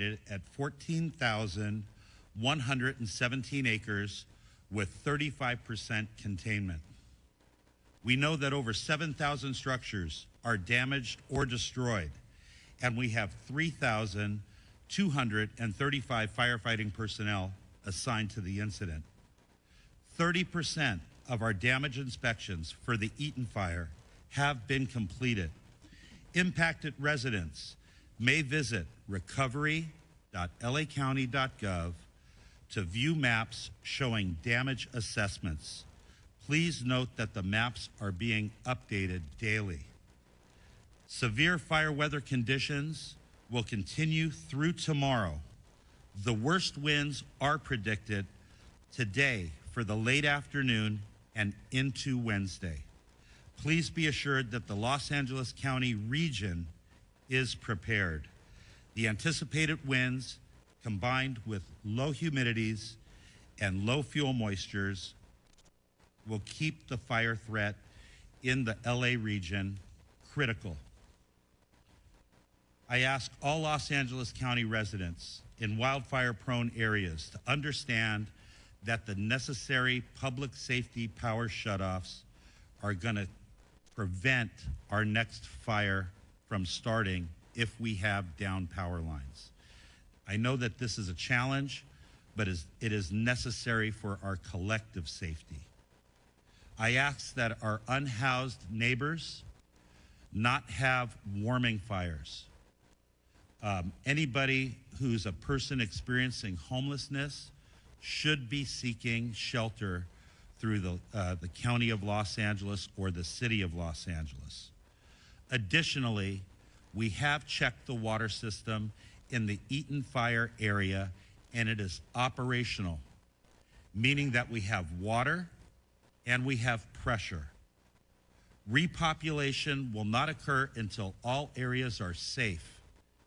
at 14,117 acres with 35% containment. We know that over 7,000 structures are damaged or destroyed, and we have 3,235 firefighting personnel assigned to the incident. 30% of our damage inspections for the Eaton fire have been completed. Impacted residents may visit recovery.lacounty.gov to view maps showing damage assessments. Please note that the maps are being updated daily. Severe fire weather conditions will continue through tomorrow. The worst winds are predicted today for the late afternoon and into Wednesday. Please be assured that the Los Angeles County region is prepared. The anticipated winds, combined with low humidities and low fuel moistures, will keep the fire threat in the LA region critical. I ask all Los Angeles County residents in wildfire-prone areas to understand that the necessary public safety power shutoffs are going to prevent our next fire from starting if we have down power lines. I know that this is a challenge, but it is necessary for our collective safety. I ask that our unhoused neighbors not have warming fires. Anybody who's a person experiencing homelessness should be seeking shelter through the County of Los Angeles or the City of Los Angeles. Additionally, we have checked the water system in the Eaton fire area, and it is operational, meaning that we have water and we have pressure. Repopulation will not occur until all areas are safe,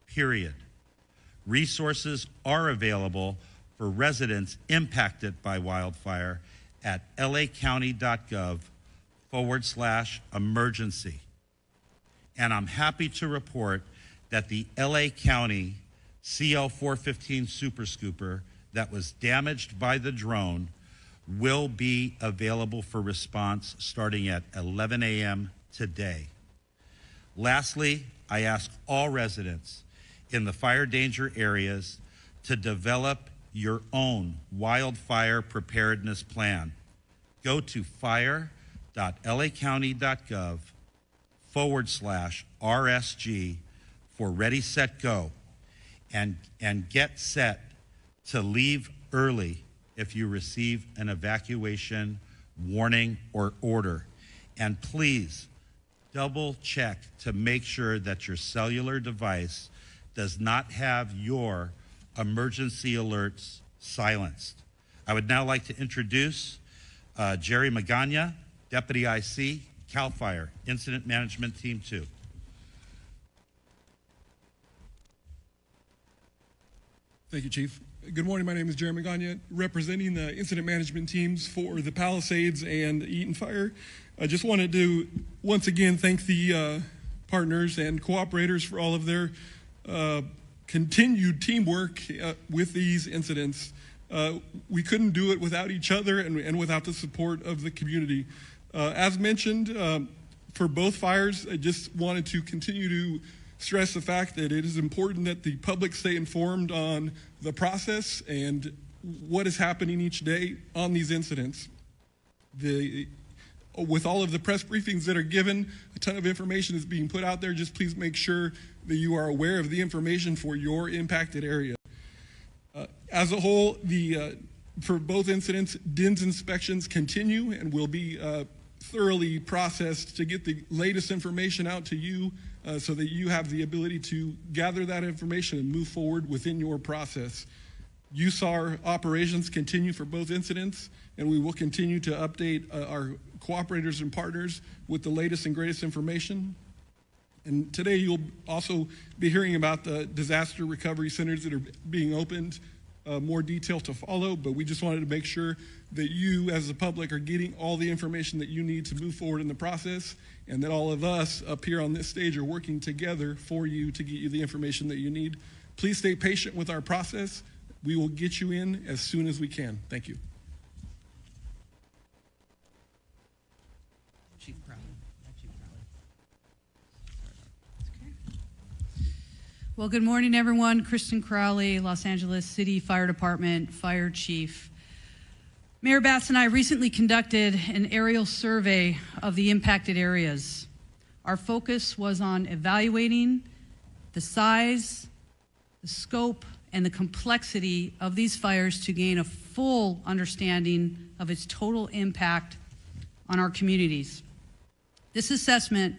period. Resources are available for residents impacted by wildfire at lacounty.gov/emergency. And I'm happy to report that the LA County CL-415 Super Scooper that was damaged by the drone will be available for response starting at 11 a.m. today. Lastly, I ask all residents in the fire danger areas to develop your own wildfire preparedness plan. Go to fire.lacounty.gov/RSG for Ready, Set, Go, and get set to leave early if you receive an evacuation warning or order. And please double check to make sure that your cellular device does not have your emergency alerts silenced. I would now like to introduce Jerry Magana, Deputy IC, CAL FIRE, Incident Management Team 2. Thank you, Chief. Good morning, my name is Jerry Magana, representing the incident management teams for the Palisades and Eaton Fire. I just wanted to once again thank the partners and cooperators for all of their continued teamwork with these incidents. We couldn't do it without each other and without the support of the community. As mentioned, for both fires, I just wanted to continue to stress the fact that it is important that the public stay informed on the process and what is happening each day on these incidents. With all of the press briefings that are given, a ton of information is being put out there. Just please make sure that you are aware of the information for your impacted area. As a whole, for both incidents, DINS inspections continue and will be thoroughly processed to get the latest information out to you so that you have the ability to gather that information and move forward within your process. USAR operations continue for both incidents, and we will continue to update our cooperators and partners with the latest and greatest information. And today you'll also be hearing about the disaster recovery centers that are being opened. More detail to follow, but we just wanted to make sure that you as the public are getting all the information that you need to move forward in the process, and that all of us up here on this stage are working together for you to get you the information that you need Please stay patient with our process. We will get you in as soon as we can. Thank you. Chief Crowley. Chief Crowley. Okay. Well, good morning, everyone. Kristen Crowley, Los Angeles City Fire Department Fire Chief. Mayor Batts and I recently conducted an aerial survey of the impacted areas. Our focus was on evaluating the size, the scope, and the complexity of these fires to gain a full understanding of its total impact on our communities. This assessment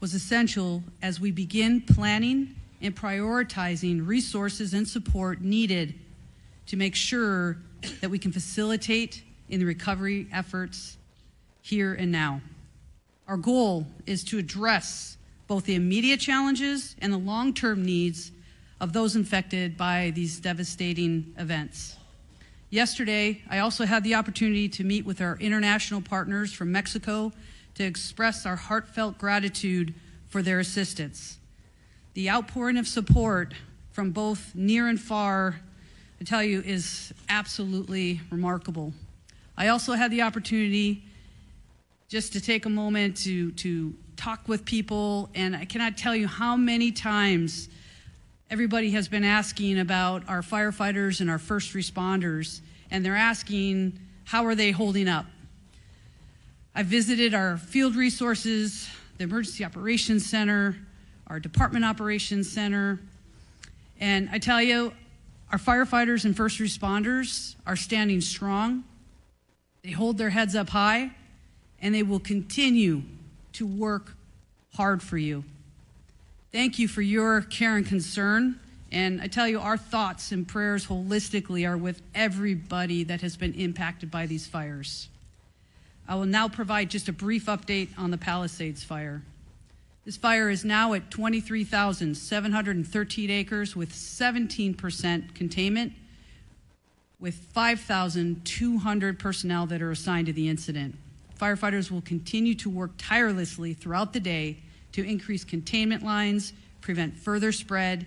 was essential as we begin planning and prioritizing resources and support needed to make sure that we can facilitate in the recovery efforts here and now. Our goal is to address both the immediate challenges and the long-term needs of those infected by these devastating events. Yesterday, I also had the opportunity to meet with our international partners from Mexico to express our heartfelt gratitude for their assistance. The outpouring of support from both near and far, I tell you, is absolutely remarkable. I also had the opportunity just to take a moment to talk with people, and I cannot tell you how many times everybody has been asking about our firefighters and our first responders, and they're asking, how are they holding up? I visited our field resources, the Emergency Operations Center, our Department Operations Center, and I tell you, our firefighters and first responders are standing strong. They hold their heads up high, and they will continue to work hard for you. Thank you for your care and concern. And I tell you, our thoughts and prayers holistically are with everybody that has been impacted by these fires. I will now provide just a brief update on the Palisades fire. This fire is now at 23,713 acres with 17% containment, with 5,200 personnel that are assigned to the incident. Firefighters will continue to work tirelessly throughout the day to increase containment lines, prevent further spread,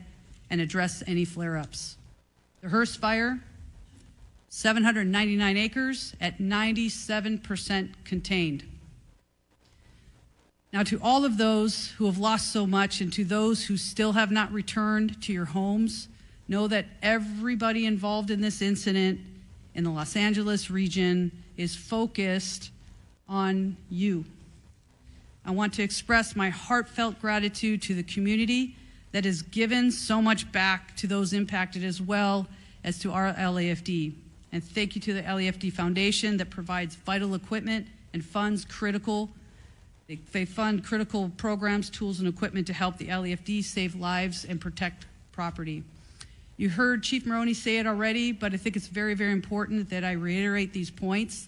and address any flare-ups. The Hearst fire, 799 acres at 97% contained. Now, to all of those who have lost so much and to those who still have not returned to your homes, know that everybody involved in this incident in the Los Angeles region is focused on you. I want to express my heartfelt gratitude to the community that has given so much back to those impacted as well as to our LAFD. And thank you to the LAFD Foundation that provides vital equipment and funds critical. They fund critical programs, tools, and equipment to help the LAFD save lives and protect property. You heard Chief Maroney say it already, but I think it's very, very important that I reiterate these points.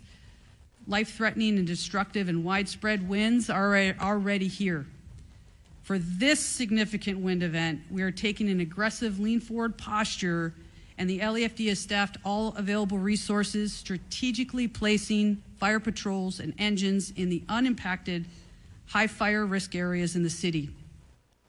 Life-threatening and destructive and widespread winds are already here. For this significant wind event, we are taking an aggressive lean-forward posture, and the LAFD has staffed all available resources, strategically placing fire patrols and engines in the unimpacted high fire risk areas in the city.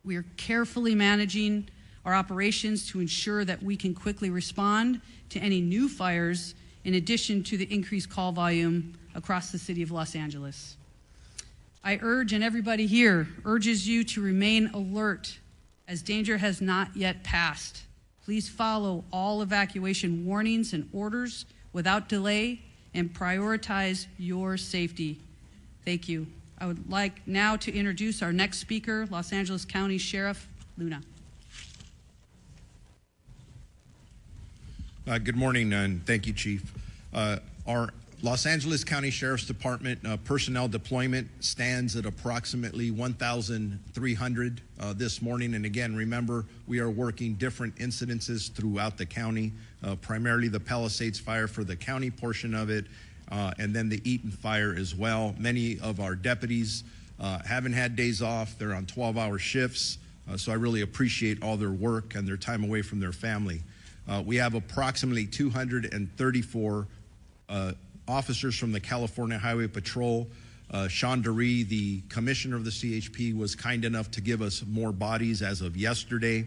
We are carefully managing our operations to ensure that we can quickly respond to any new fires, in addition to the increased call volume across the city of Los Angeles. I urge, and everybody here urges you to remain alert as danger has not yet passed. Please follow all evacuation warnings and orders without delay and prioritize your safety. Thank you. I would like now to introduce our next speaker, Los Angeles County Sheriff Luna. Good morning, and thank you, Chief. Our Los Angeles County Sheriff's Department personnel deployment stands at approximately 1,300 this morning. And again, remember, we are working different incidences throughout the county, primarily the Palisades fire for the county portion of it, and then the Eaton fire as well. Many of our deputies haven't had days off. They're on 12-hour shifts. So I really appreciate all their work and their time away from their family. We have approximately 234 officers from the California Highway Patrol. Sean DeRee, the commissioner of the CHP, was kind enough to give us more bodies as of yesterday.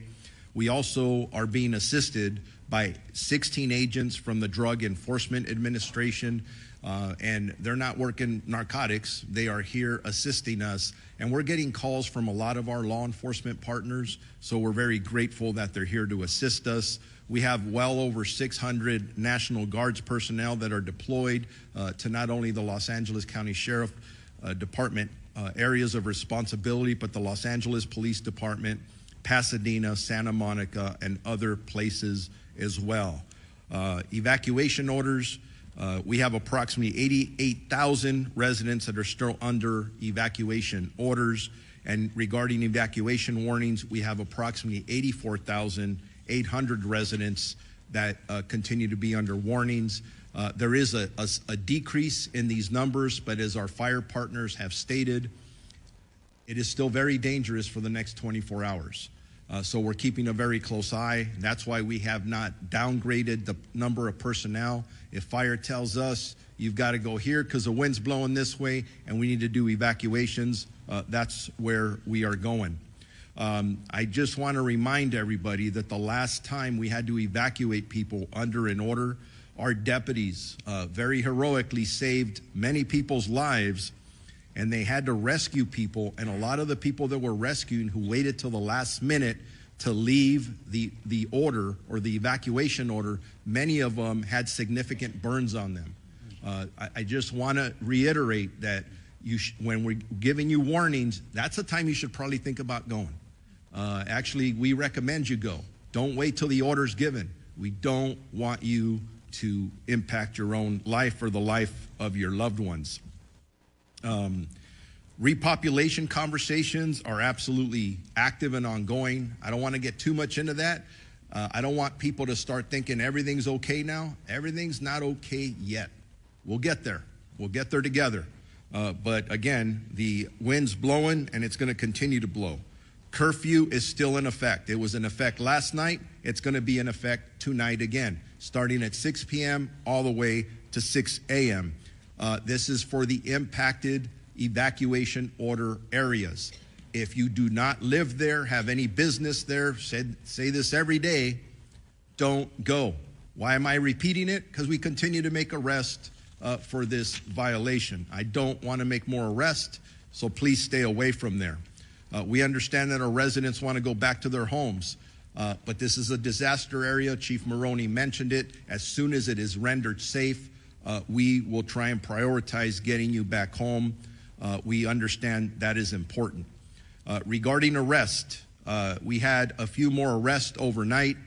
We also are being assisted by 16 agents from the Drug Enforcement Administration, and they're not working narcotics. They are here assisting us, and we're getting calls from a lot of our law enforcement partners, so we're very grateful that they're here to assist us. We have well over 600 National Guards personnel that are deployed to not only the Los Angeles County Sheriff Department areas of responsibility, but the Los Angeles Police Department, Pasadena, Santa Monica, and other places as well. Evacuation orders, we have approximately 88,000 residents that are still under evacuation orders. And regarding evacuation warnings, we have approximately 84,800 residents that continue to be under warnings. There is a decrease in these numbers, but as our fire partners have stated, it is still very dangerous for the next 24 hours. So we're keeping a very close eye. That's why we have not downgraded the number of personnel. If fire tells us you've got to go here because the wind's blowing this way and we need to do evacuations, that's where we are going. I just want to remind everybody that the last time we had to evacuate people under an order, our deputies very heroically saved many people's lives, and they had to rescue people, and a lot of the people that were rescuing who waited till the last minute to leave the order or the evacuation order, many of them had significant burns on them. I just want to reiterate that when we're giving you warnings, that's the time you should probably think about going. Actually, we recommend you go. Don't wait till the order's given. We don't want you to impact your own life or the life of your loved ones. Repopulation conversations are absolutely active and ongoing. I don't want to get too much into that. I don't want people to start thinking everything's okay now. Everything's not okay yet. We'll get there. We'll get there together. But again, the wind's blowing and it's going to continue to blow. Curfew is still in effect. It was in effect last night. It's going to be in effect tonight again, starting at 6 p.m. all the way to 6 a.m. This is for the impacted evacuation order areas. If you do not live there, have any business there, say this every day, don't go. Why am I repeating it? Because we continue to make arrests for this violation. I don't want to make more arrests, so please stay away from there. We understand that our residents want to go back to their homes, but this is a disaster area. Chief Maroney mentioned it. As soon as it is rendered safe, we will try and prioritize getting you back home. We understand that is important. Regarding arrest, we had a few more arrests overnight.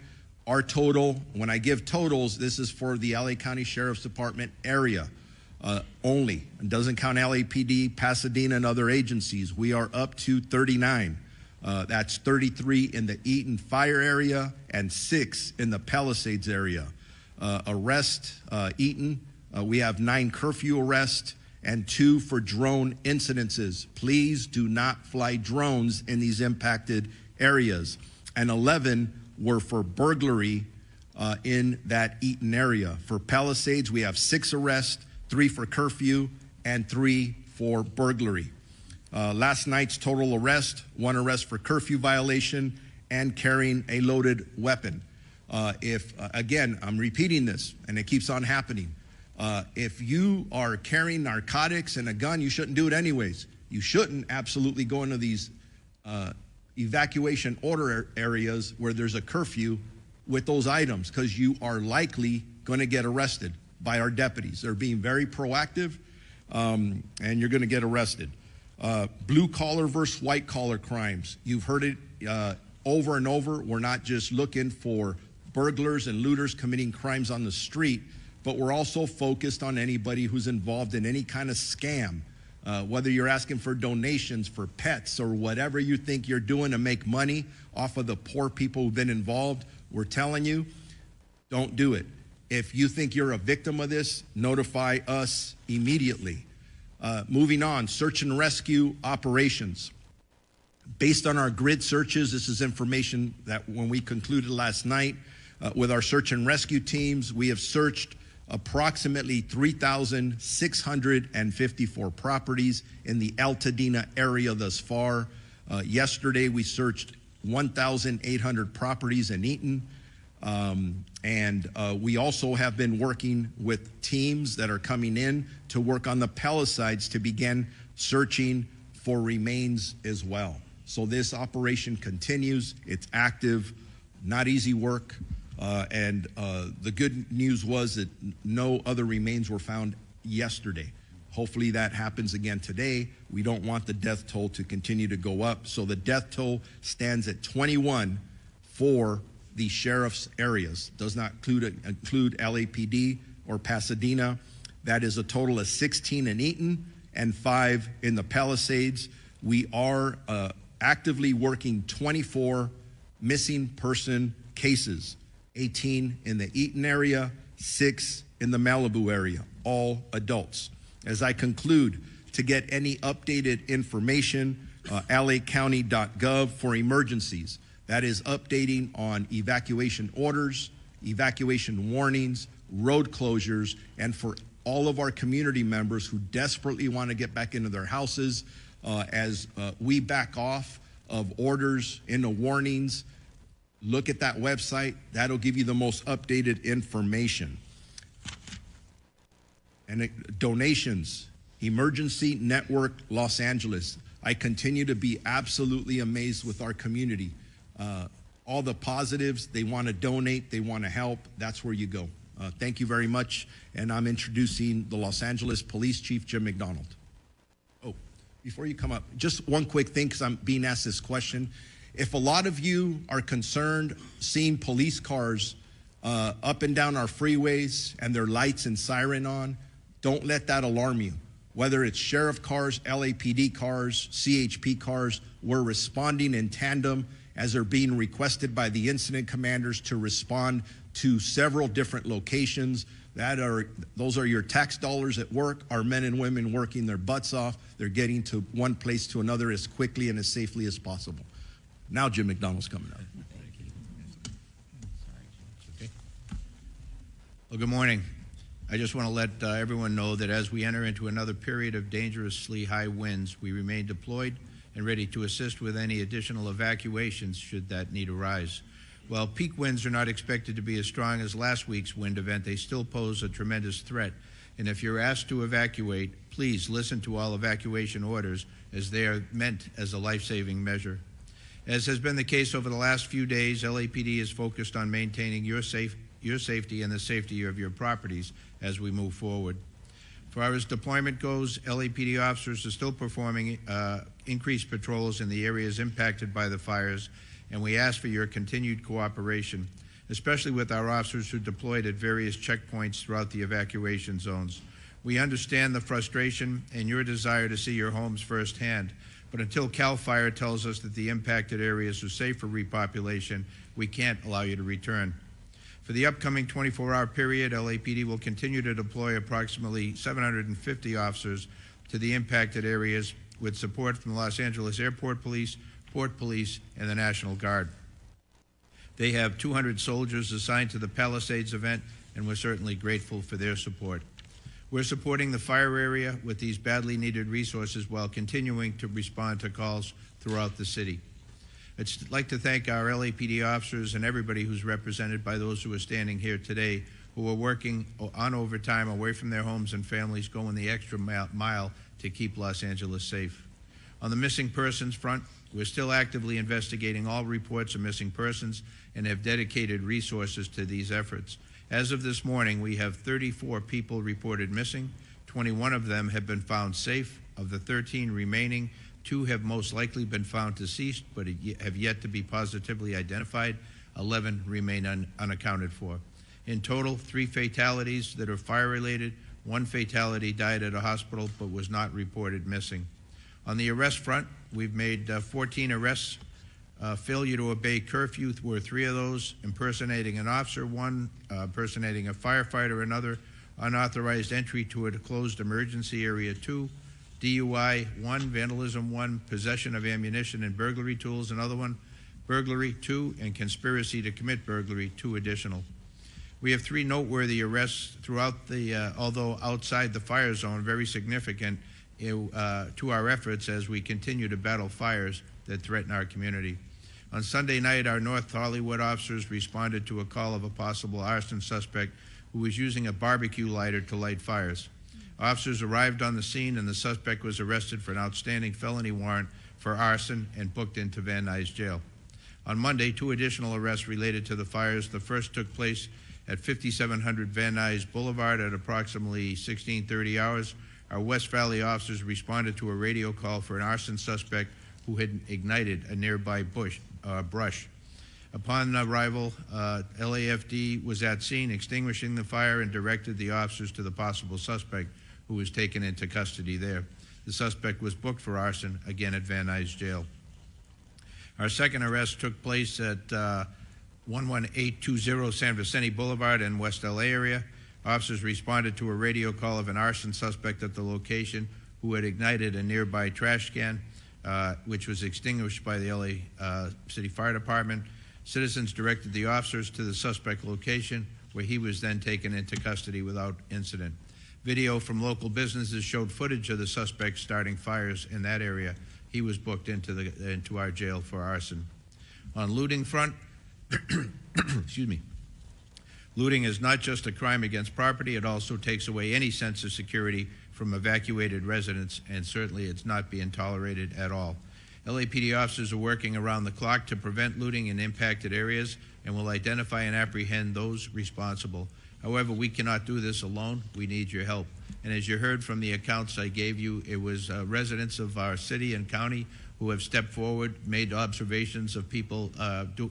Our total, when I give totals, this is for the LA County Sheriff's Department area only. It doesn't count LAPD, Pasadena, and other agencies. We are up to 39. That's 33 in the Eaton Fire area and 6 in the Palisades area. Eaton, we have 9 curfew arrests and 2 for drone incidences. Please do not fly drones in these impacted areas. And 11 were for burglary in that Eaton area. For Palisades, we have 6 arrests, 3 for curfew, and 3 for burglary. Last night's total arrest, 1 arrest for curfew violation and carrying a loaded weapon. Again, I'm repeating this, and it keeps on happening. If you are carrying narcotics and a gun, you shouldn't do it anyways. You shouldn't absolutely go into these evacuation order areas where there's a curfew with those items, because you are likely going to get arrested by our deputies. They're being very proactive, and you're going to get arrested. Blue collar versus white collar crimes. You've heard it over and over. We're not just looking for burglars and looters committing crimes on the street, but we're also focused on anybody who's involved in any kind of scam. Whether you're asking for donations for pets or whatever you think you're doing to make money off of the poor people who've been involved, we're telling you, don't do it. If you think you're a victim of this, notify us immediately. Moving on, search and rescue operations. Based on our grid searches, this is information that when we concluded last night with our search and rescue teams, we have searched approximately 3,654 properties in the Altadena area thus far. Yesterday, we searched 1,800 properties in Eaton. We also have been working with teams that are coming in to work on the Palisades to begin searching for remains as well. So this operation continues. It's active, not easy work. The good news was that no other remains were found yesterday. Hopefully that happens again today. We don't want the death toll to continue to go up. So the death toll stands at 21 for the sheriff's areas. Does not include LAPD or Pasadena. That is a total of 16 in Eaton and 5 in the Palisades. We are actively working 24 missing person cases, 18 in the Eaton area, 6 in the Malibu area, all adults. As I conclude, to get any updated information, lacounty.gov for emergencies. That is updating on evacuation orders, evacuation warnings, road closures, and for all of our community members who desperately want to get back into their houses, as we back off of orders into warnings, look at that website. That'll give you the most updated information. And donations, Emergency Network Los Angeles. I continue to be absolutely amazed with our community. All the positives, they want to donate, they want to help. That's where you go. Thank you very much. And I'm introducing the Los Angeles Police Chief, Jim McDonald. Oh, before you come up, just one quick thing, because I'm being asked this question. If a lot of you are concerned seeing police cars up and down our freeways and their lights and siren on, don't let that alarm you. Whether it's sheriff cars, LAPD cars, CHP cars, we're responding in tandem as they're being requested by the incident commanders to respond to several different locations. Those are your tax dollars at work. Our men and women working their butts off. They're getting to one place to another as quickly and as safely as possible. Now Jim McDonald's coming up. Well, good morning. I just want to let everyone know that as we enter into another period of dangerously high winds, we remain deployed and ready to assist with any additional evacuations should that need arise. While peak winds are not expected to be as strong as last week's wind event, they still pose a tremendous threat. And if you're asked to evacuate, please listen to all evacuation orders, as they are meant as a life-saving measure. As has been the case over the last few days, LAPD is focused on maintaining your safety and the safety of your properties as we move forward. As far as deployment goes, LAPD officers are still performing increased patrols in the areas impacted by the fires, and we ask for your continued cooperation, especially with our officers who deployed at various checkpoints throughout the evacuation zones. We understand the frustration and your desire to see your homes firsthand, but until CAL FIRE tells us that the impacted areas are safe for repopulation, we can't allow you to return. For the upcoming 24-hour period, LAPD will continue to deploy approximately 750 officers to the impacted areas with support from the Los Angeles Airport Police, Port Police, and the National Guard. They have 200 soldiers assigned to the Palisades event, and we're certainly grateful for their support. We're supporting the fire area with these badly needed resources while continuing to respond to calls throughout the city. I'd like to thank our LAPD officers and everybody who's represented by those who are standing here today, who are working on overtime away from their homes and families, going the extra mile to keep Los Angeles safe. On the missing persons front, we're still actively investigating all reports of missing persons and have dedicated resources to these efforts. As of this morning, we have 34 people reported missing. 21 of them have been found safe. Of the 13 remaining, 2 have most likely been found deceased but have yet to be positively identified. 11 remain unaccounted for. In total, 3 fatalities that are fire-related. 1 fatality died at a hospital but was not reported missing. On the arrest front, we've made 14 arrests. Failure to obey curfew were 3 of those, impersonating an officer 1, impersonating a firefighter another, unauthorized entry to a closed emergency area 2, DUI 1, vandalism 1, possession of ammunition and burglary tools another 1, burglary 2, and conspiracy to commit burglary 2 additional. We have 3 noteworthy arrests throughout the, although outside the fire zone, very significant to our efforts as we continue to battle fires that threaten our community. On Sunday night, our North Hollywood officers responded to a call of a possible arson suspect who was using a barbecue lighter to light fires. Officers arrived on the scene and the suspect was arrested for an outstanding felony warrant for arson and booked into Van Nuys Jail. On Monday, 2 additional arrests related to the fires. The first took place at 5700 Van Nuys Boulevard at approximately 16:30 hours. Our West Valley officers responded to a radio call for an arson suspect who had ignited a nearby brush. Upon arrival, LAFD was at scene, extinguishing the fire, and directed the officers to the possible suspect, who was taken into custody there. The suspect was booked for arson, again at Van Nuys Jail. Our second arrest took place at 11820 San Vicente Boulevard in West LA area. Officers responded to a radio call of an arson suspect at the location who had ignited a nearby trash can, which was extinguished by the LA City Fire Department. Citizens directed the officers to the suspect location, where he was then taken into custody without incident. Video from local businesses showed footage of the suspect starting fires in that area. He was booked into our jail for arson. On looting front, excuse me, looting is not just a crime against property, it also takes away any sense of security from evacuated residents, and certainly it's not being tolerated at all. LAPD officers are working around the clock to prevent looting in impacted areas and will identify and apprehend those responsible. However, we cannot do this alone. We need your help. And as you heard from the accounts I gave you, it was residents of our city and county who have stepped forward, made observations of people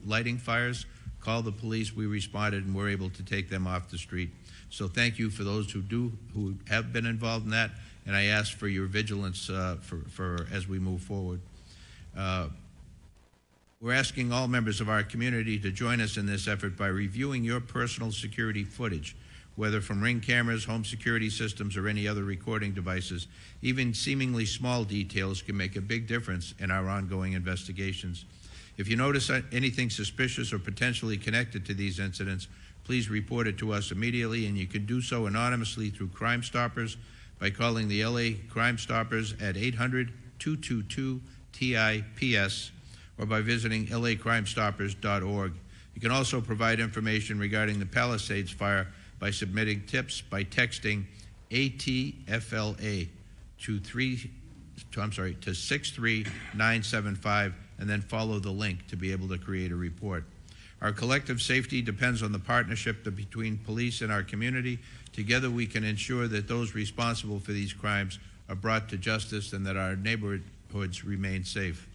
lighting fires, called the police, we responded, and were able to take them off the street. So thank you for those who have been involved in that, and I ask for your vigilance as we move forward. We're asking all members of our community to join us in this effort by reviewing your personal security footage, whether from Ring cameras, home security systems, or any other recording devices. Even seemingly small details can make a big difference in our ongoing investigations. If you notice anything suspicious or potentially connected to these incidents, please report it to us immediately, and you can do so anonymously through Crime Stoppers by calling the LA Crime Stoppers at 800-222-TIPS or by visiting lacrimestoppers.org. You can also provide information regarding the Palisades fire by submitting tips by texting ATFLA to 63975 and then follow the link to be able to create a report. Our collective safety depends on the partnership between police and our community. Together we can ensure that those responsible for these crimes are brought to justice and that our neighborhoods remain safe.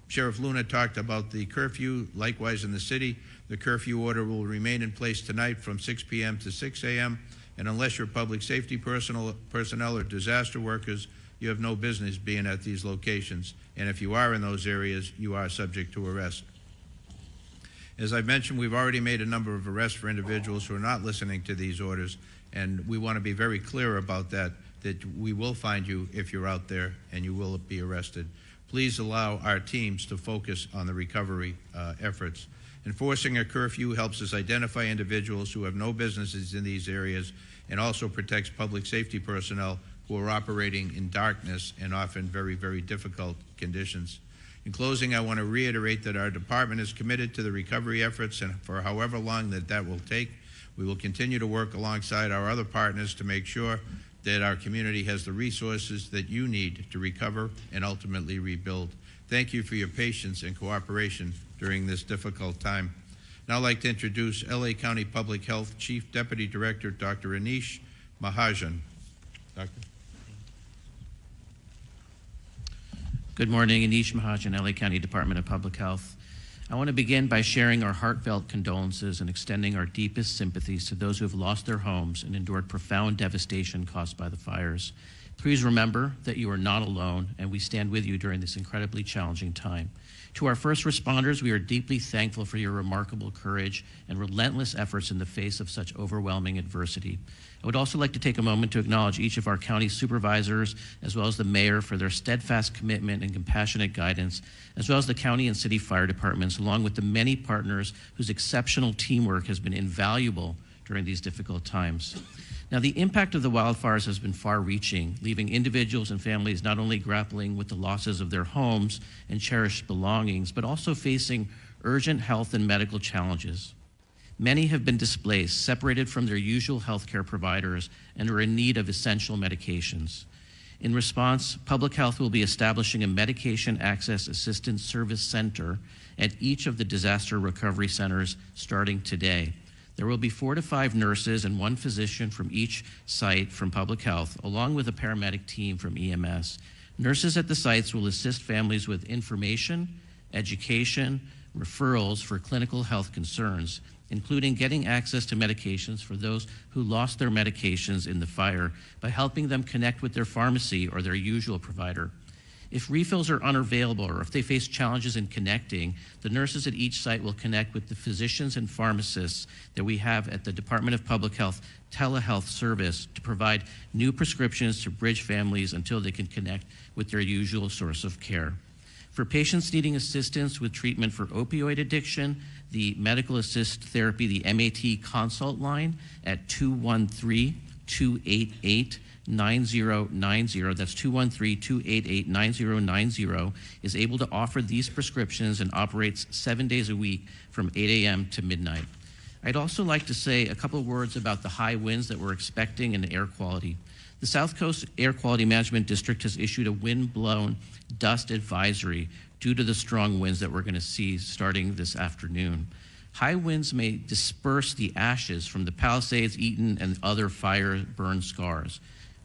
Sheriff Luna talked about the curfew. Likewise in the city, the curfew order will remain in place tonight from 6 p.m. to 6 a.m. And unless you're public safety personnel or disaster workers, you have no business being at these locations. And if you are in those areas, you are subject to arrest. As I've mentioned, we've already made a number of arrests for individuals who are not listening to these orders, and we want to be very clear about that we will find you if you're out there and you will be arrested. Please allow our teams to focus on the recovery efforts. Enforcing a curfew helps us identify individuals who have no businesses in these areas and also protects public safety personnel who are operating in darkness and often very, very difficult conditions. In closing, I want to reiterate that our department is committed to the recovery efforts, and for however long that will take, we will continue to work alongside our other partners to make sure that our community has the resources that you need to recover and ultimately rebuild. Thank you for your patience and cooperation during this difficult time. Now I'd like to introduce LA County Public Health Chief Deputy Director, Dr. Anish Mahajan. Doctor. Good morning, Anish Mahajan, LA County Department of Public Health. I want to begin by sharing our heartfelt condolences and extending our deepest sympathies to those who have lost their homes and endured profound devastation caused by the fires. Please remember that you are not alone, and we stand with you during this incredibly challenging time. To our first responders, we are deeply thankful for your remarkable courage and relentless efforts in the face of such overwhelming adversity. I would also like to take a moment to acknowledge each of our county supervisors, as well as the mayor, for their steadfast commitment and compassionate guidance, as well as the county and city fire departments, along with the many partners whose exceptional teamwork has been invaluable during these difficult times. Now, the impact of the wildfires has been far-reaching, leaving individuals and families not only grappling with the losses of their homes and cherished belongings, but also facing urgent health and medical challenges. Many have been displaced, separated from their usual healthcare providers, and are in need of essential medications. In response, Public Health will be establishing a Medication Access Assistance Service Center at each of the disaster recovery centers starting today. There will be 4 to 5 nurses and 1 physician from each site from Public Health, along with a paramedic team from EMS. Nurses at the sites will assist families with information, education, referrals for clinical health concerns, including getting access to medications for those who lost their medications in the fire by helping them connect with their pharmacy or their usual provider. If refills are unavailable or if they face challenges in connecting, the nurses at each site will connect with the physicians and pharmacists that we have at the Department of Public Health telehealth service to provide new prescriptions to bridge families until they can connect with their usual source of care. For patients needing assistance with treatment for opioid addiction, the Medical Assist Therapy, the MAT consult line at 213-288-9090, that's 213-288-9090, is able to offer these prescriptions and operates 7 days a week from 8 a.m. to midnight. I'd also like to say a couple of words about the high winds that we're expecting in air quality. The South Coast Air Quality Management District has issued a wind-blown dust advisory due to the strong winds that we're going to see starting this afternoon. High winds may disperse the ashes from the Palisades, Eaton, and other fire burn scars.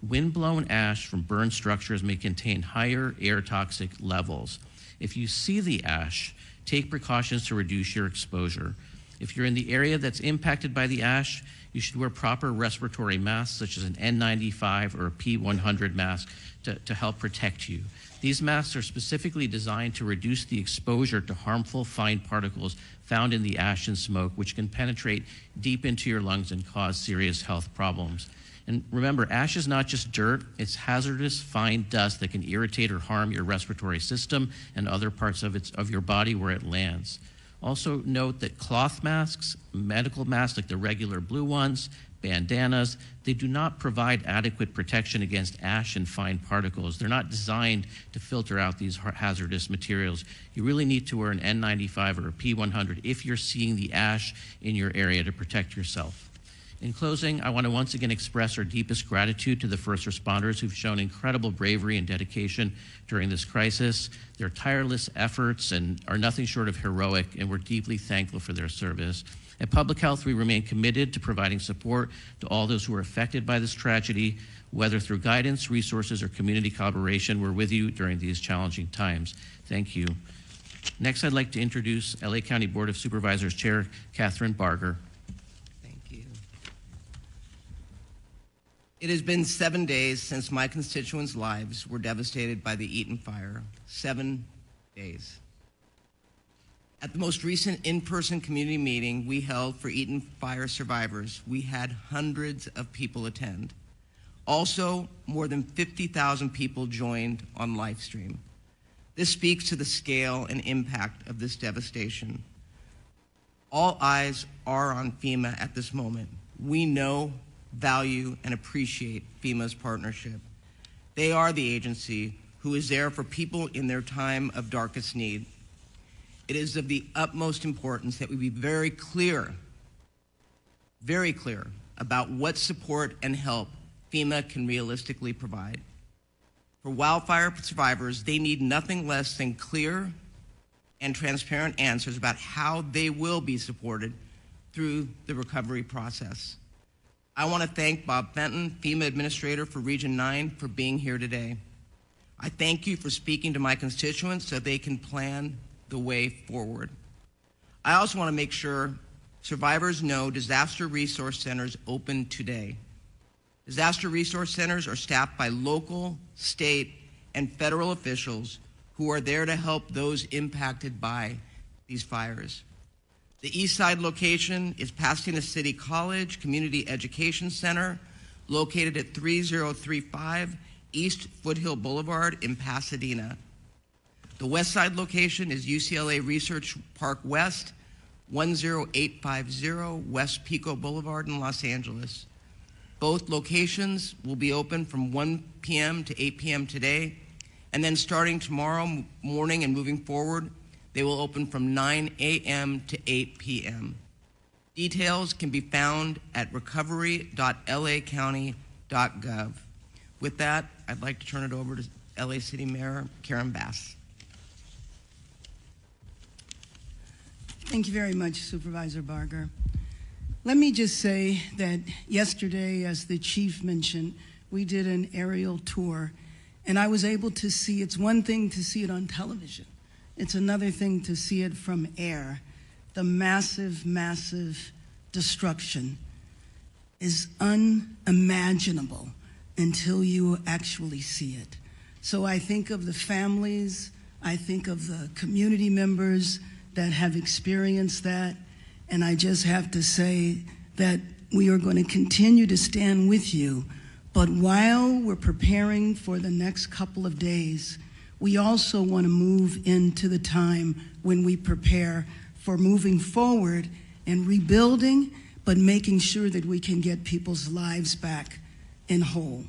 Wind-blown ash from burned structures may contain higher air toxic levels. If you see the ash, take precautions to reduce your exposure. If you're in the area that's impacted by the ash, you should wear proper respiratory masks, such as an N95 or a P100 mask, to help protect you. These masks are specifically designed to reduce the exposure to harmful fine particles found in the ash and smoke, which can penetrate deep into your lungs and cause serious health problems. And remember, ash is not just dirt, it's hazardous fine dust that can irritate or harm your respiratory system and other parts of your body where it lands. Also note that cloth masks, medical masks like the regular blue ones, bandanas, they do not provide adequate protection against ash and fine particles. They're not designed to filter out these hazardous materials. You really need to wear an N95 or a P100 if you're seeing the ash in your area to protect yourself. In closing, I want to once again express our deepest gratitude to the first responders who've shown incredible bravery and dedication during this crisis. Their tireless efforts are nothing short of heroic, and we're deeply thankful for their service. At Public Health, we remain committed to providing support to all those who are affected by this tragedy, whether through guidance, resources, or community collaboration. We're with you during these challenging times. Thank you. Next, I'd like to introduce LA County Board of Supervisors Chair Catherine Barger. It has been 7 days since my constituents' lives were devastated by the Eaton fire. 7 days. At the most recent in-person community meeting we held for Eaton fire survivors, we had hundreds of people attend. Also, more than 50,000 people joined on live stream. This speaks to the scale and impact of this devastation. All eyes are on FEMA at this moment. We know, value, and appreciate FEMA's partnership. They are the agency who is there for people in their time of darkest need. It is of the utmost importance that we be very clear about what support and help FEMA can realistically provide. For wildfire survivors, they need nothing less than clear and transparent answers about how they will be supported through the recovery process. I want to thank Bob Fenton, FEMA Administrator for Region 9, for being here today. I thank you for speaking to my constituents so they can plan the way forward. I also want to make sure survivors know disaster resource centers open today. Disaster resource centers are staffed by local, state, and federal officials who are there to help those impacted by these fires. The east side location is Pasadena City College Community Education Center, located at 3035 East Foothill Boulevard in Pasadena. The west side location is UCLA Research Park West, 10850 West Pico Boulevard in Los Angeles. Both locations will be open from 1 p.m. to 8 p.m. today, and then starting tomorrow morning and moving forward, they will open from 9 a.m. to 8 p.m. Details can be found at recovery.lacounty.gov. With that, I'd like to turn it over to LA City Mayor Karen Bass. Thank you very much, Supervisor Barger. Let me just say that yesterday, as the chief mentioned, we did an aerial tour, and I was able to see, it's one thing to see it on television. It's another thing to see it from air. The massive, massive destruction is unimaginable until you actually see it. So I think of the families, I think of the community members that have experienced that, and I just have to say that we are going to continue to stand with you, but while we're preparing for the next couple of days, we also want to move into the time when we prepare for moving forward and rebuilding, but making sure that we can get people's lives back in whole.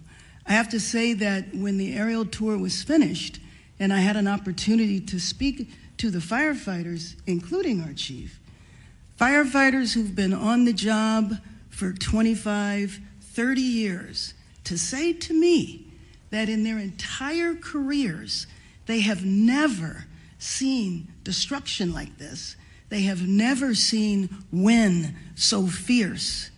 I have to say that when the aerial tour was finished, and I had an opportunity to speak to the firefighters, including our chief, firefighters who've been on the job for 25, 30 years, to say to me that in their entire careers, they have never seen destruction like this. They have never seen wind so fierce.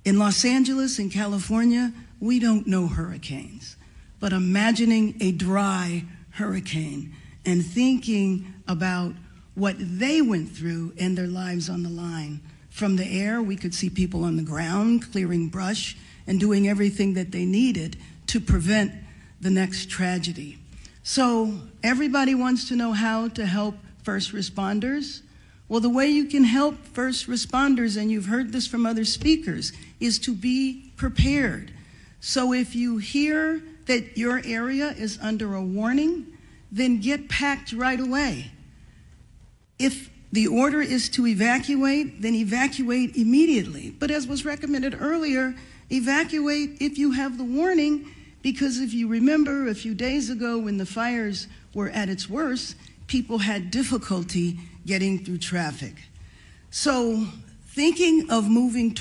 In Los Angeles, in California, we don't know hurricanes. But imagining a dry hurricane and thinking about what they went through and their lives on the line. From the air, we could see people on the ground clearing brush and doing everything that they needed to prevent the next tragedy. So everybody wants to know how to help first responders. Well, the way you can help first responders, and you've heard this from other speakers, is to be prepared. So if you hear that your area is under a warning, then get packed right away. If the order is to evacuate, then evacuate immediately. But as was recommended earlier, evacuate if you have the warning, because if you remember a few days ago when the fires were at its worst, people had difficulty getting through traffic. So thinking of moving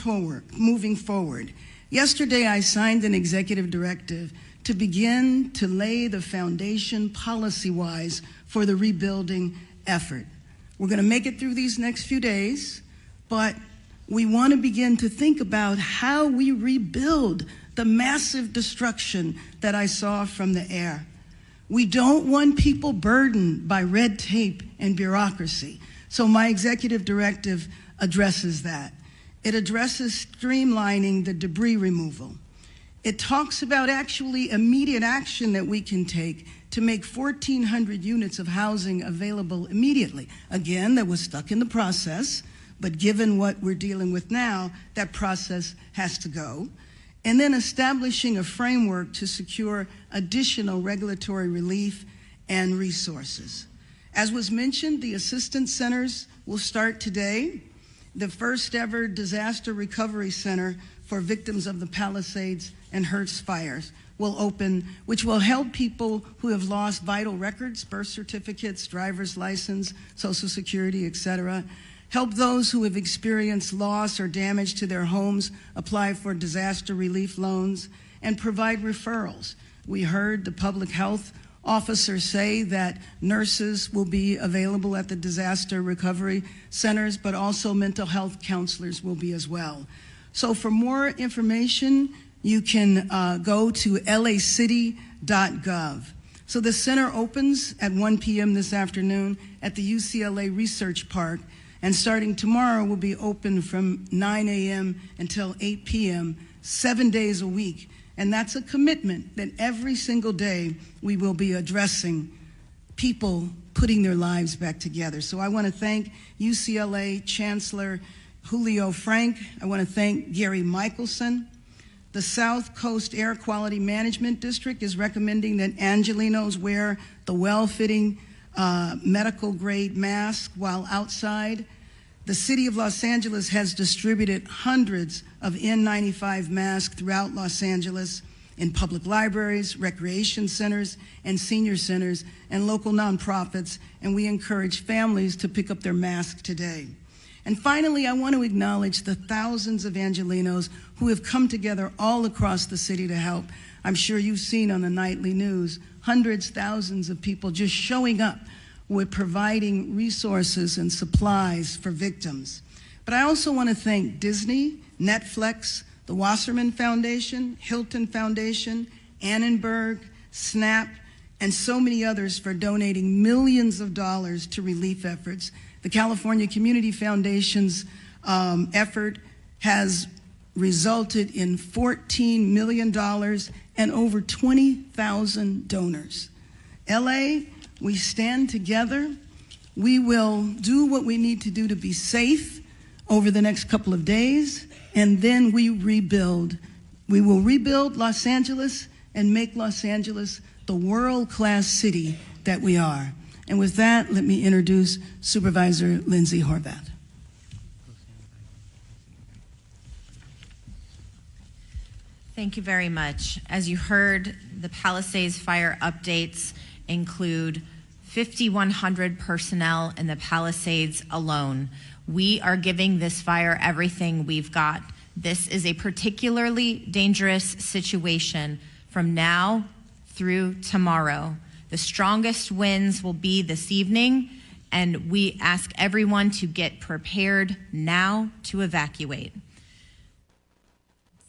forward, yesterday I signed an executive directive to begin to lay the foundation policy-wise for the rebuilding effort. We're going to make it through these next few days, but we want to begin to think about how we rebuild the massive destruction that I saw from the air. We don't want people burdened by red tape and bureaucracy. So my executive directive addresses that. It addresses streamlining the debris removal. It talks about actually immediate action that we can take to make 1,400 units of housing available immediately. Again, that was stuck in the process, but given what we're dealing with now, that process has to go. And then establishing a framework to secure additional regulatory relief and resources. As was mentioned, the assistance centers will start today. The first ever disaster recovery center for victims of the Palisades and Hertz fires will open, which will help people who have lost vital records, birth certificates, driver's license, Social Security, etc. Help those who have experienced loss or damage to their homes apply for disaster relief loans, and provide referrals. We heard the public health officer say that nurses will be available at the disaster recovery centers, but also mental health counselors will be as well. So for more information, you can go to lacity.gov. So the center opens at 1 p.m. this afternoon at the UCLA Research Park, and starting tomorrow will be open from 9 a.m. until 8 p.m., 7 days a week. And that's a commitment that every single day we will be addressing people putting their lives back together. So I want to thank UCLA Chancellor Julio Frank. I want to thank Gary Michelson. The South Coast Air Quality Management District is recommending that Angelenos wear the well-fitting medical grade mask while outside. The city of Los Angeles has distributed hundreds of N95 masks throughout Los Angeles in public libraries, recreation centers, and senior centers, and local nonprofits, and we encourage families to pick up their masks today. And finally, I want to acknowledge the thousands of Angelenos who have come together all across the city to help. I'm sure you've seen on the nightly news, hundreds, thousands of people just showing up with providing resources and supplies for victims. But I also want to thank Disney, Netflix, the Wasserman Foundation, Hilton Foundation, Annenberg, SNAP, and so many others for donating millions of dollars to relief efforts. The California Community Foundation's effort has resulted in $14 million and over 20,000 donors. LA, we stand together. We will do what we need to do to be safe over the next couple of days, and then we rebuild. We will rebuild Los Angeles and make Los Angeles the world-class city that we are. And with that, let me introduce Supervisor Lindsay Horvath. Thank you very much. As you heard, the Palisades fire updates include 5,100 personnel in the Palisades alone. We are giving this fire everything we've got. This is a particularly dangerous situation from now through tomorrow. The strongest winds will be this evening, and we ask everyone to get prepared now to evacuate.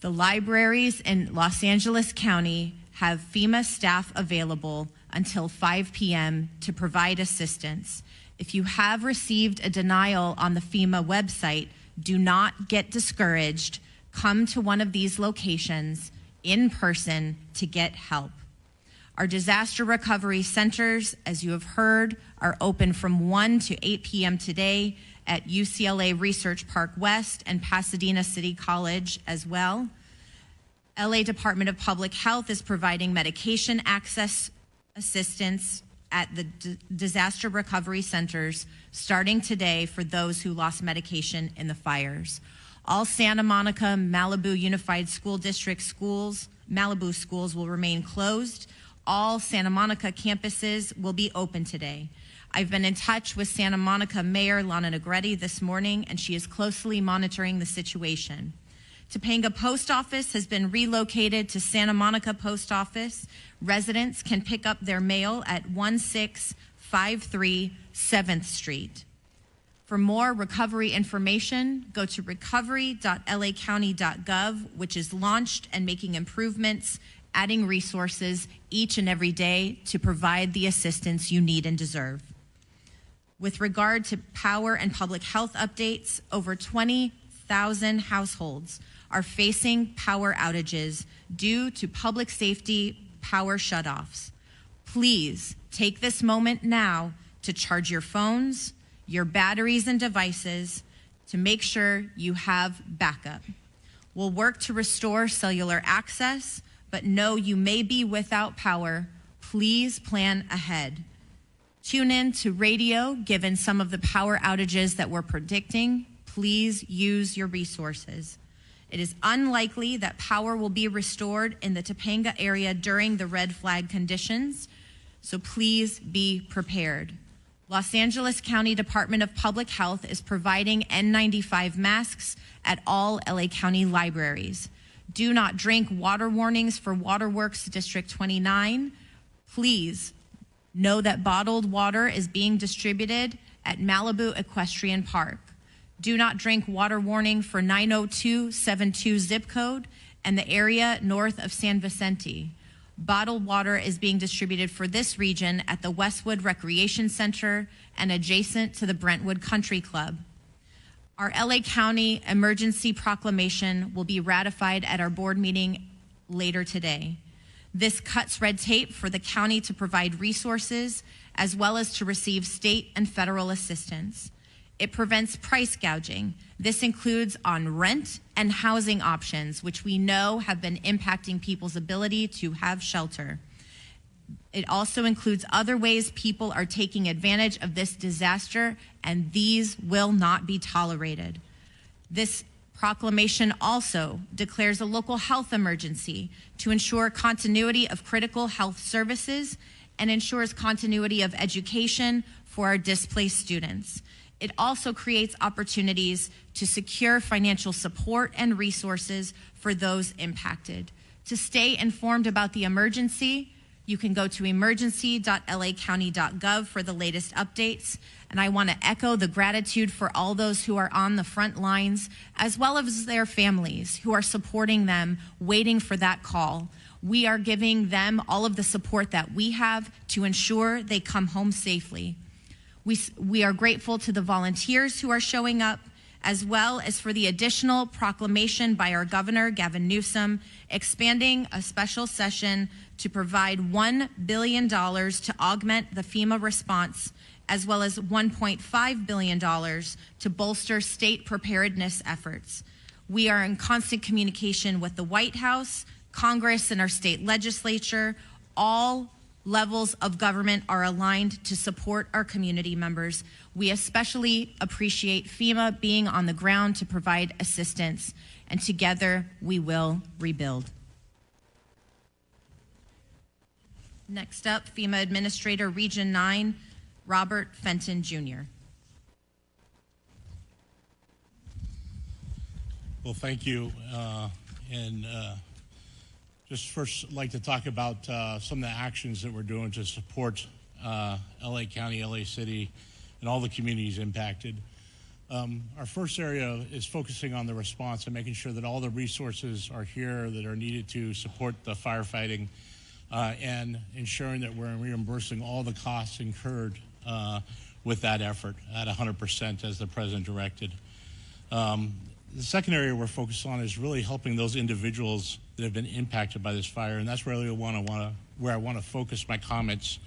The libraries in Los Angeles County have FEMA staff available until 5 p.m. to provide assistance. If you have received a denial on the FEMA website, do not get discouraged. Come to one of these locations in person to get help. Our disaster recovery centers, as you have heard, are open from 1 to 8 p.m. today at UCLA Research Park West and Pasadena City College as well. LA Department of Public Health is providing medication access assistance at the disaster recovery centers starting today for those who lost medication in the fires. All Santa Monica, Malibu Unified School District schools, Malibu schools will remain closed. All Santa Monica campuses will be open today. I've been in touch with Santa Monica Mayor Lana Negretti this morning, and she is closely monitoring the situation. Topanga Post Office has been relocated to Santa Monica Post Office. Residents can pick up their mail at 1653 7th Street. For more recovery information, go to recovery.lacounty.gov, which is launched and making improvements, adding resources each and every day to provide the assistance you need and deserve. With regard to power and public health updates, over 20,000 households are facing power outages due to public safety power shutoffs. Please take this moment now to charge your phones, your batteries and devices to make sure you have backup. We'll work to restore cellular access, but know you may be without power. Please plan ahead. Tune in to radio given some of the power outages that we're predicting. Please use your resources. It is unlikely that power will be restored in the Topanga area during the red flag conditions, so please be prepared. Los Angeles County Department of Public Health is providing N95 masks at all LA County libraries. Do not drink water warnings for Waterworks District 29. Please know that bottled water is being distributed at Malibu Equestrian Park. Do not drink water warning for 90272 zip code and the area north of San Vicente. Bottled water is being distributed for this region at the Westwood Recreation Center and adjacent to the Brentwood Country Club. Our LA County emergency proclamation will be ratified at our board meeting later today. This cuts red tape for the county to provide resources as well as to receive state and federal assistance. It prevents price gouging. This includes on rent and housing options, which we know have been impacting people's ability to have shelter. It also includes other ways people are taking advantage of this disaster, and these will not be tolerated. This proclamation also declares a local health emergency to ensure continuity of critical health services and ensures continuity of education for our displaced students. It also creates opportunities to secure financial support and resources for those impacted. To stay informed about the emergency, you can go to emergency.lacounty.gov for the latest updates. And I want to echo the gratitude for all those who are on the front lines, as well as their families who are supporting them, waiting for that call. We are giving them all of the support that we have to ensure they come home safely. We are grateful to the volunteers who are showing up, as well as for the additional proclamation by our Governor, Gavin Newsom, expanding a special session to provide $1 billion to augment the FEMA response, as well as $1.5 billion to bolster state preparedness efforts. We are in constant communication with the White House, Congress, and our state legislature. All levels of government are aligned to support our community members. We especially appreciate FEMA being on the ground to provide assistance, and together we will rebuild. Next up, FEMA Administrator Region 9, Robert Fenton Jr. Well, thank you. Just first like to talk about some of the actions that we're doing to support LA County, LA City, and all the communities impacted. Our first area is focusing on the response and making sure that all the resources are here that are needed to support the firefighting and ensuring that we're reimbursing all the costs incurred with that effort at 100% as the President directed. The second area we're focused on is really helping those individuals that have been impacted by this fire, and that's really where I want to focus my comments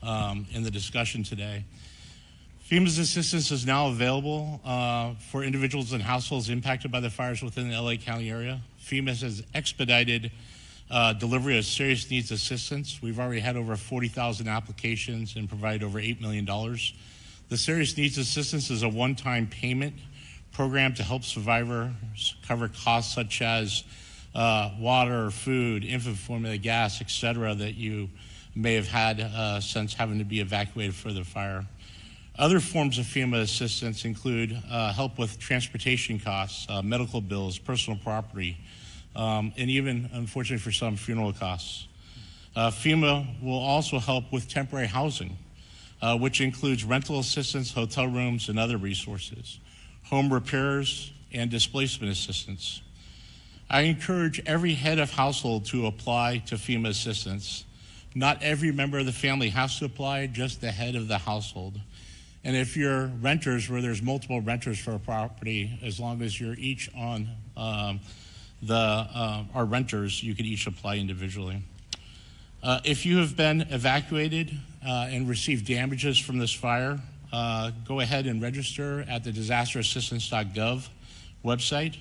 in the discussion today. FEMA's assistance is now available for individuals and households impacted by the fires within the LA County area. FEMA has expedited delivery of serious needs assistance. We've already had over 40,000 applications and provided over $8 million. The serious needs assistance is a one-time payment program to help survivors cover costs such as water, food, infant formula, gas, etc., that you may have had since having to be evacuated for the fire. Other forms of FEMA assistance include help with transportation costs, medical bills, personal property, and even, unfortunately for some, funeral costs. FEMA will also help with temporary housing, which includes rental assistance, hotel rooms, and other resources, home repairs, and displacement assistance. I encourage every head of household to apply to FEMA assistance. Not every member of the family has to apply, just the head of the household. And if you're renters, where there's multiple renters for a property, as long as you're each on our renters, you can each apply individually. If you have been evacuated and received damages from this fire, go ahead and register at the disasterassistance.gov website.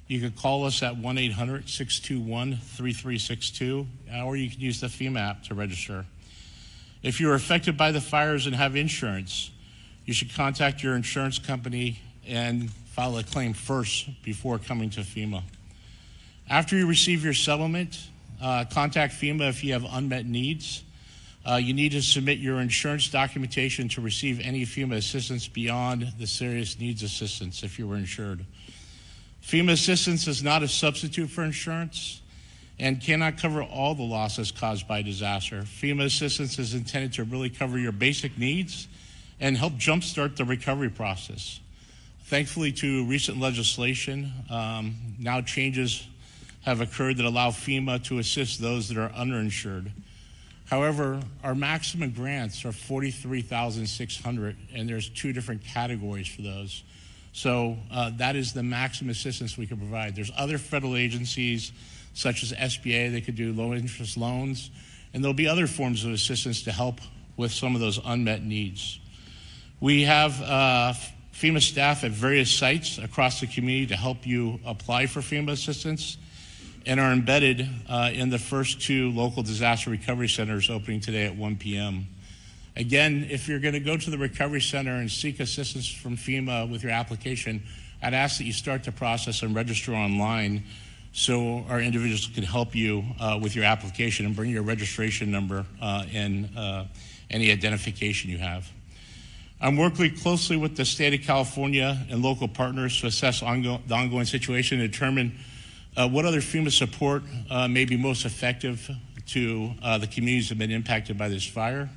You can call us at 1-800-621-3362, or you can use the FEMA app to register. If you are affected by the fires and have insurance, you should contact your insurance company and file a claim first before coming to FEMA. After you receive your settlement, contact FEMA if you have unmet needs. You need to submit your insurance documentation to receive any FEMA assistance beyond the serious needs assistance if you were insured. FEMA assistance is not a substitute for insurance and cannot cover all the losses caused by disaster. FEMA assistance is intended to really cover your basic needs and help jumpstart the recovery process. Thankfully, to recent legislation, now changes have occurred that allow FEMA to assist those that are underinsured. However, our maximum grants are $43,600, and there's two different categories for those. So that is the maximum assistance we can provide. There's other federal agencies, such as SBA, that could do low-interest loans, and there'll be other forms of assistance to help with some of those unmet needs. We have FEMA staff at various sites across the community to help you apply for FEMA assistance. and are embedded in the first 2 local disaster recovery centers opening today at 1 p.m. Again, if you're going to go to the recovery center and seek assistance from FEMA with your application, I'd ask that you start the process and register online so our individuals can help you with your application and bring your registration number and any identification you have. I'm working closely with the state of California and local partners to assess the ongoing situation and determine what other FEMA support may be most effective to the communities that have been impacted by this fire.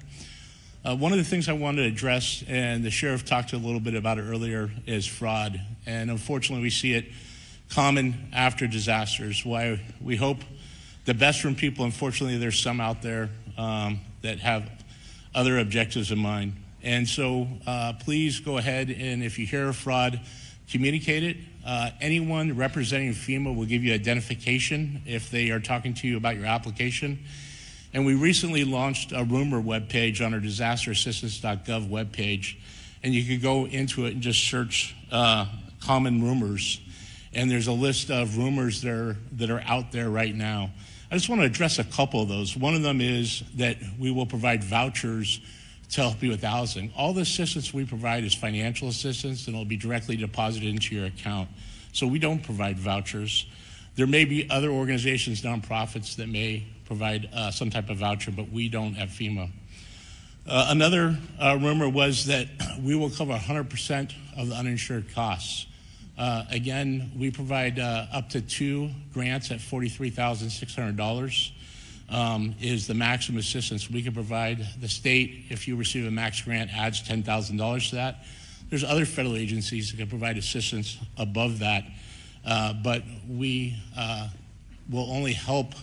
One of the things I wanted to address, and the sheriff talked a little bit about it earlier, is fraud. And unfortunately, we see it common after disasters. Why we hope the best from people, unfortunately, there's some out there that have other objectives in mind. And so please go ahead, and if you hear of fraud, communicate it. Anyone representing FEMA will give you identification if they are talking to you about your application. And we recently launched a rumor webpage on our disasterassistance.gov webpage, and you could go into it and just search common rumors. And there's a list of rumors that are out there right now. I just want to address a couple of those. One of them is that we will provide vouchers to help you with housing. All the assistance we provide is financial assistance, and it'll be directly deposited into your account. So we don't provide vouchers. There may be other organizations, nonprofits, that may provide some type of voucher, but we don't at FEMA. Another rumor was that we will cover 100% of the uninsured costs. Again, we provide up to 2 grants at $43,600 is the maximum assistance we can provide. The state, if you receive a max grant, adds $10,000 to that. There's other federal agencies that can provide assistance above that, but we will only help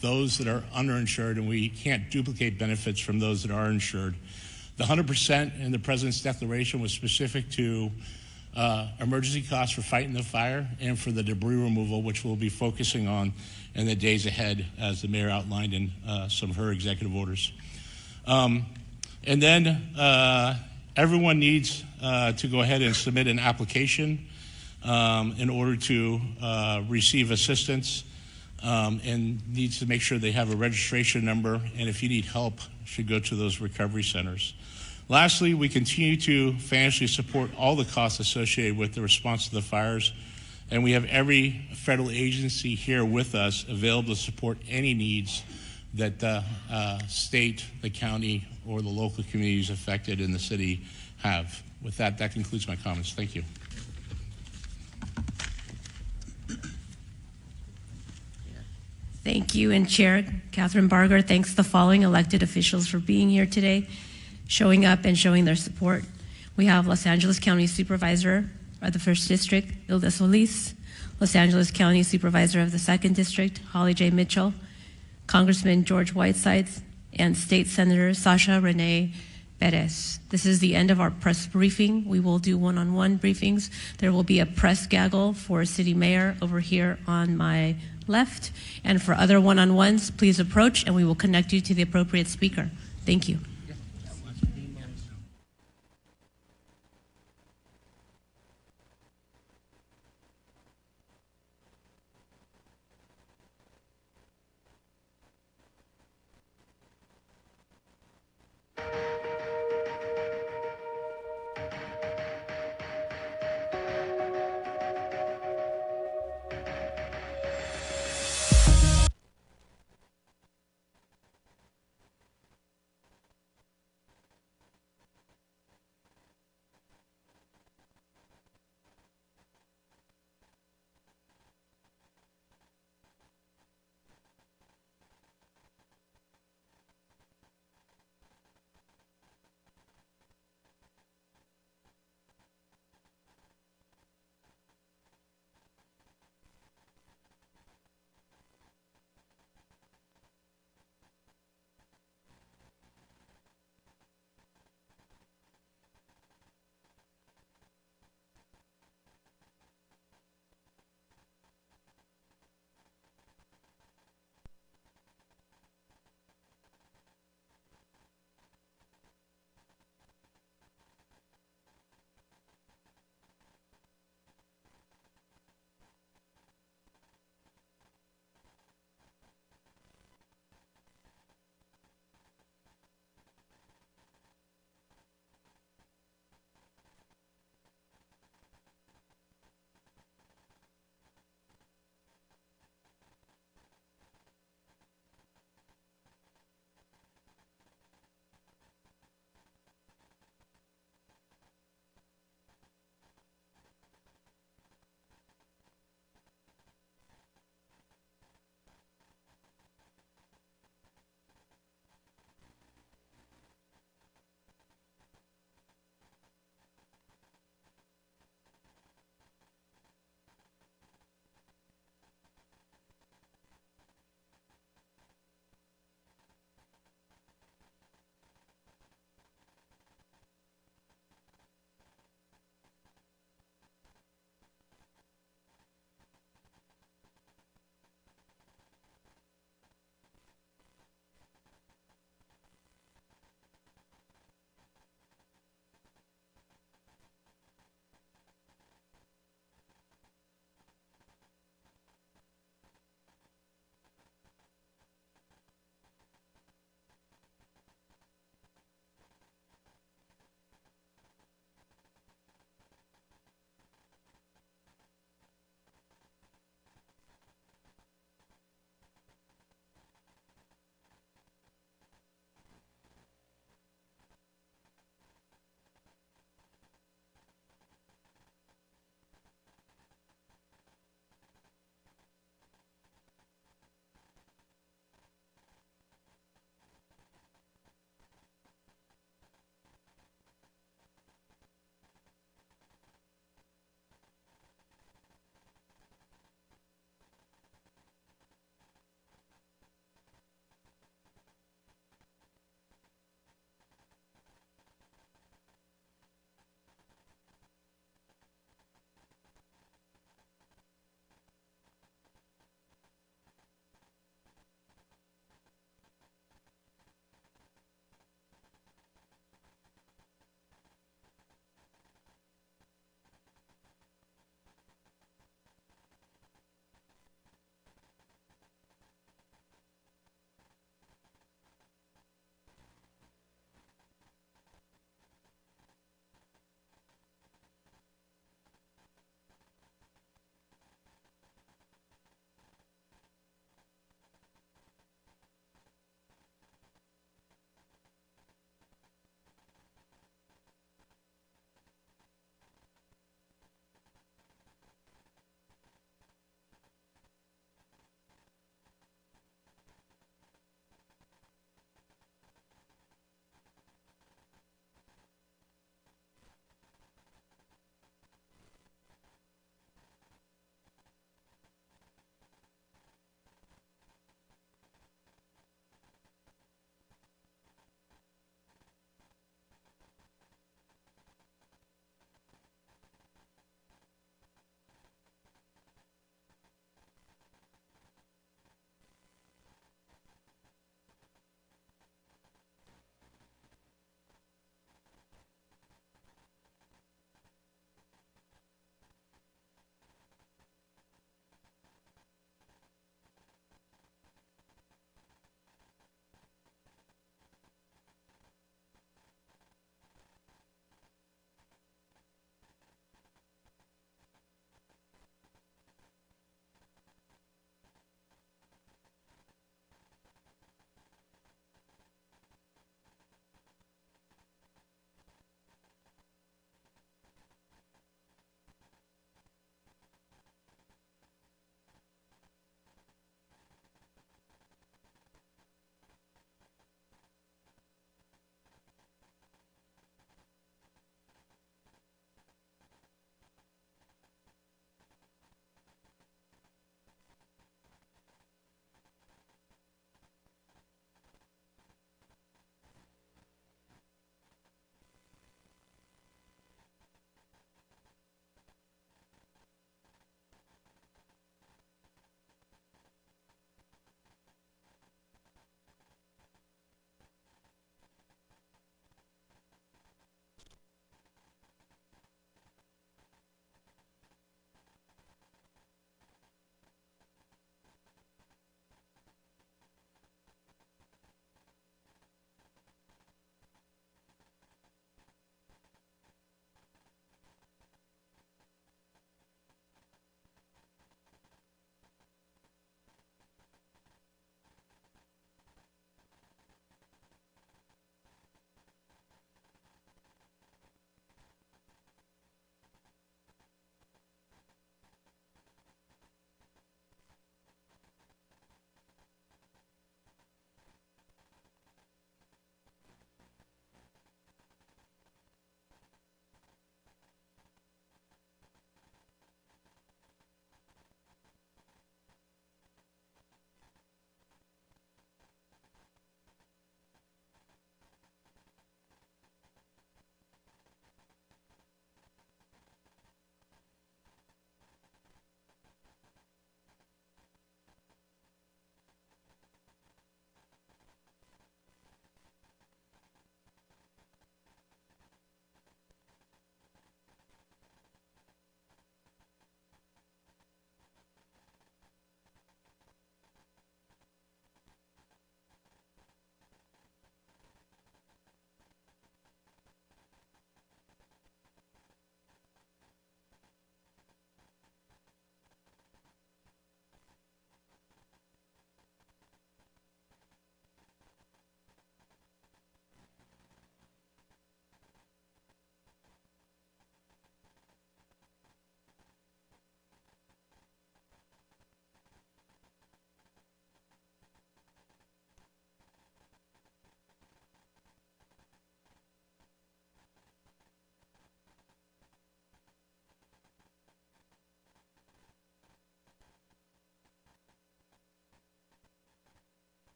those that are underinsured, and we can't duplicate benefits from those that are insured. The 100% in the President's declaration was specific to emergency costs for fighting the fire and for the debris removal, which we'll be focusing on in the days ahead, as the mayor outlined in some of her executive orders. And then everyone needs to go ahead and submit an application in order to receive assistance, and needs to make sure they have a registration number, and if you need help, should go to those recovery centers. Lastly, we continue to financially support all the costs associated with the response to the fires, and we have every federal agency here with us available to support any needs that the state, the county, or the local communities affected in the city have. With that, that concludes my comments. Thank you. Thank you, and Chair Catherine Barger thanks the following elected officials for being here today, showing up and showing their support. We have Los Angeles County Supervisor of the 1st District, Hilda Solis, Los Angeles County Supervisor of the 2nd District, Holly J. Mitchell, Congressman George Whitesides, and State Senator Sasha Renee Perez. This is the end of our press briefing. We will do one-on-one briefings. There will be a press gaggle for City Mayor over here on my left. And for other one-on-ones, please approach and we will connect you to the appropriate speaker. Thank you.